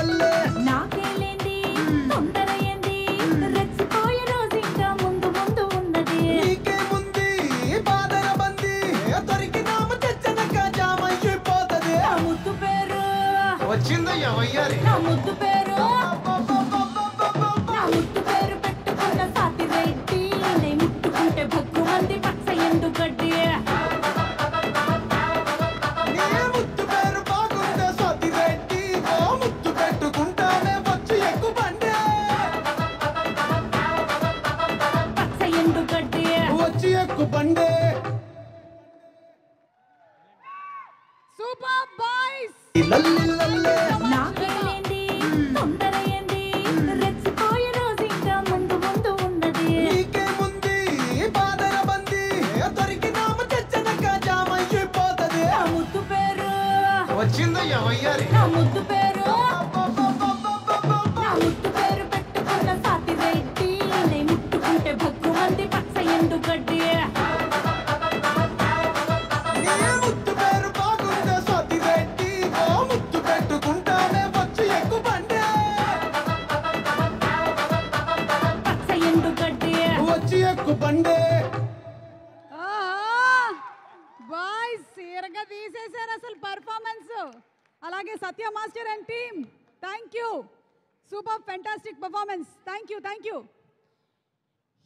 లల్లే నాకేలేంది తొందర ఏంది రెచ్చిపోయే రోజు ఇంకా ముందు ముందు ఉన్నది నీకేముంది బాదర బంది దొరికినామ తెచ్చనక జామైపోతది నా ముద్దు పేరు వచ్చిందయ్యా వయ్యారి నా ముద్దు పేరు నా ముద్దు పేరు పెట్టుకున్న సాతి రెడ్డి నే ముట్టుకుంటే భగ్గు మంది పచ్చ ఎండు గడ్డి నీ ముద్దు పేరు బాగుందే సతిరెడ్డి ఓ ముద్దు పెట్టుకుంటానే వచ్చి ఎక్కు బండే పచ్చ ఎండు గడ్డి వచ్చి ఎక్కు బండే సూపర్ బాయ్స్ లల్లి లల్లే నాకేలేంది తొందర ఏంది రెచ్చిపోయే రోజు ఇంకా ముందు ముందు ఉన్నది నీకేముంది బాదర బంది దొరికినామ తెచ్చనక జామైపోతది నా ముద్దు పేరు వచ్చిందయ్యా వయ్యారి నా ముద్దు పేరు నా ముద్దు పేరు పెట్టుకున్న సాతి రెడ్డి నే ముట్టుకుంటే భగ్గు మంది పచ్చ ఎండు గడ్డి నీ ముద్దు పేరు బాగుందే సతిరెడ్డి ఓ ముద్దు పెట్టుకుంటానే వచ్చి ఎక్కు బండే పచ్చ ఎండు గడ్డి వచ్చి ఎక్కు బండే బాయ్స్ సీరగా తీసేశారు అసలు పర్ఫార్మెన్స్. అలాగే Satya master and team thank you. Super fantastic performance. Thank you.